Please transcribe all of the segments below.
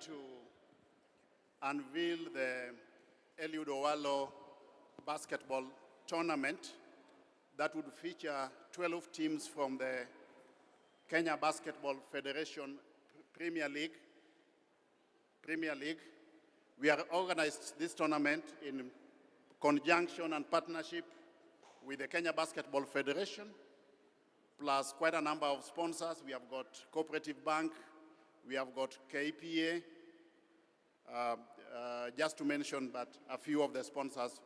to unveil the Eliud Owalo basketball tournament that would feature 12 teams from the Kenya Basketball Federation Premier League. We have organized this tournament in conjunction and partnership with the Kenya Basketball Federation, plus quite a number of sponsors. We have got Cooperative Bank, we have got KPA, just to mention but a few of the sponsors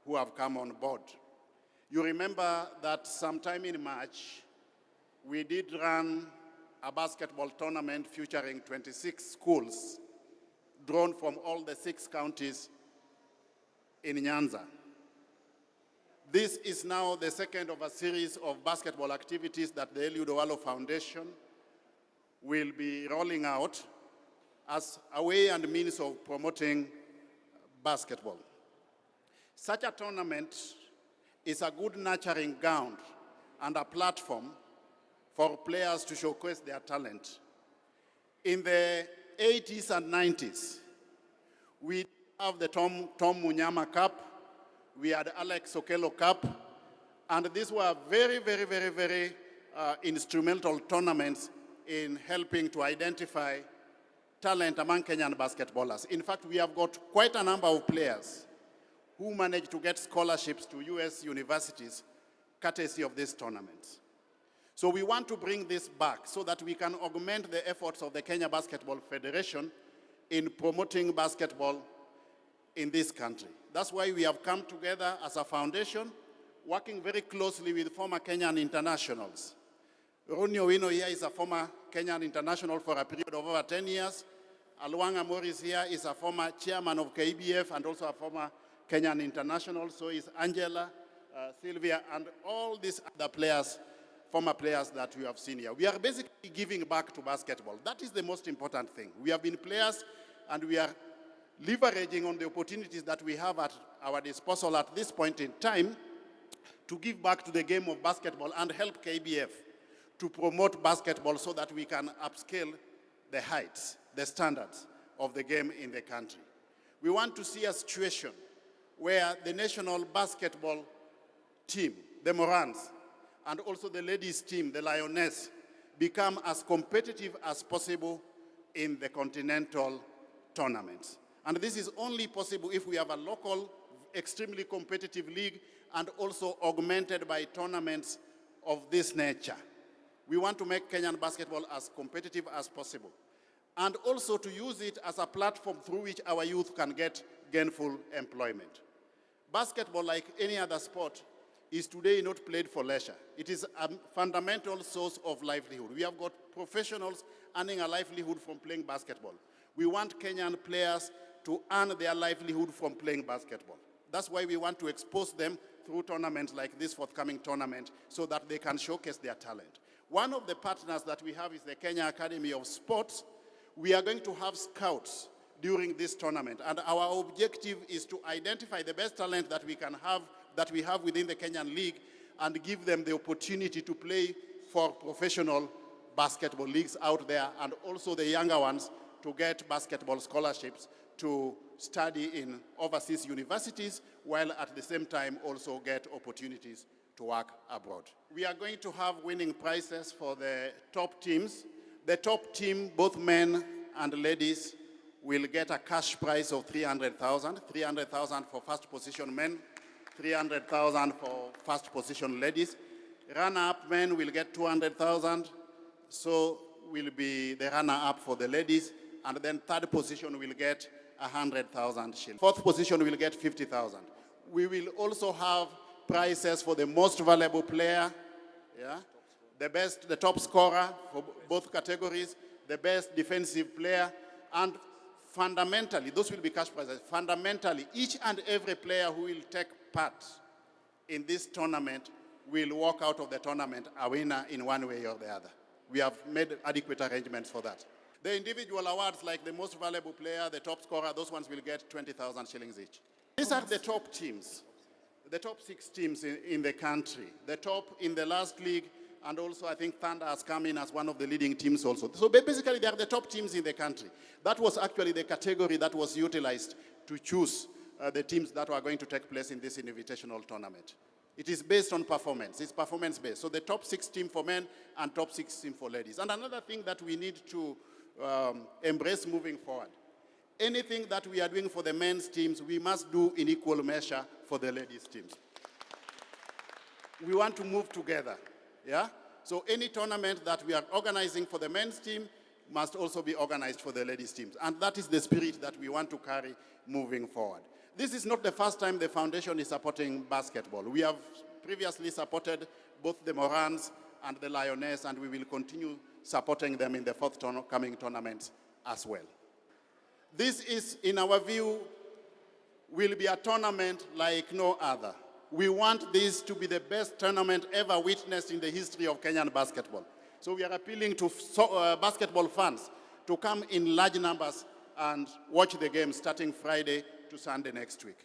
who have come on board. You remember that sometime in March, we did run a basketball tournament featuring 26 schools drawn from all the 6 counties in Nyanza. This is now the second of a series of basketball activities that the Eliud Owalo Foundation will be rolling out as a way and means of promoting basketball. Such a tournament is a good nurturing ground and a platform for players to showcase their talent. In the 80s and 90s, we have the Tom Munyama Cup, we had Alex Okello Cup, and these were very instrumental tournaments in helping to identify talent among Kenyan basketballers. In fact, we have got quite a number of players who managed to get scholarships to US universities courtesy of these tournaments. So we want to bring this back so that we can augment the efforts of the Kenya Basketball Federation in promoting basketball in this country. That's why we have come together as a foundation, working very closely with former Kenyan internationals. Ronnie Owino here is a former Kenyan international for a period of over 10 years. Alwanga Morris here is a former chairman of KBF and also a former Kenyan international. So is Angela, Sylvia, and all these other players, former players that we have seen here. We are basically giving back to basketball. That is the most important thing. We have been players and we are leveraging on the opportunities that we have at our disposal at this point in time to give back to the game of basketball and help KBF to promote basketball so that we can upscale the heights, the standards of the game in the country. We want to see a situation where the national basketball team, the Morans, and also the ladies team, the Lioness, become as competitive as possible in the continental tournaments. And this is only possible if we have a local, extremely competitive league and also augmented by tournaments of this nature. We want to make Kenyan basketball as competitive as possible and also to use it as a platform through which our youth can get gainful employment. Basketball, like any other sport, is today not played for leisure. It is a fundamental source of livelihood. We have got professionals earning a livelihood from playing basketball. We want Kenyan players to earn their livelihood from playing basketball. That's why we want to expose them through tournaments like this forthcoming tournament so that they can showcase their talent. One of the partners that we have is the Kenya Academy of Sports. We are going to have scouts during this tournament, and our objective is to identify the best talent that we have within the Kenyan League and give them the opportunity to play for professional basketball leagues out there, and also the younger ones to get basketball scholarships to study in overseas universities, while at the same time also get opportunities to work abroad. We are going to have winning prizes for the top teams. The top team, both men and ladies, will get a cash prize of 300,000. 300,000 for first position men, 300,000 for first position ladies. Runner-up men will get 200,000. So will be the runner-up for the ladies. And then third position will get 100,000 shillings. Fourth position will get 50,000. We will also have prizes for the most valuable player, the top scorer for both categories, the best defensive player, and fundamentally, those will be cash prizes. Fundamentally, each and every player who will take part in this tournament will walk out of the tournament a winner in one way or the other. We have made adequate arrangements for that. The individual awards, like the most valuable player, the top scorer, those ones will get 20,000 shillings each. These are the top teams, the top 6 teams in the country. The top in the last league and also I think Thunder has come in as one of the leading teams also. So basically they are the top teams in the country. That was actually the category that was utilized to choose the teams that were going to take place in this invitational tournament. It is based on performance. It's performance-based. So the top 6 team for men and top 6 team for ladies. And another thing that we need to embrace moving forward, anything that we are doing for the men's teams, we must do in equal measure for the ladies' teams. We want to move together, yeah? So any tournament that we are organizing for the men's team must also be organized for the ladies' teams. And that is the spirit that we want to carry moving forward. This is not the first time the foundation is supporting basketball. We have previously supported both the Morans and the Lioness, and we will continue supporting them in the forthcoming tournaments as well. This is, in our view, will be a tournament like no other. We want this to be the best tournament ever witnessed in the history of Kenyan basketball. So we are appealing to basketball fans to come in large numbers and watch the game starting Friday to Sunday next week.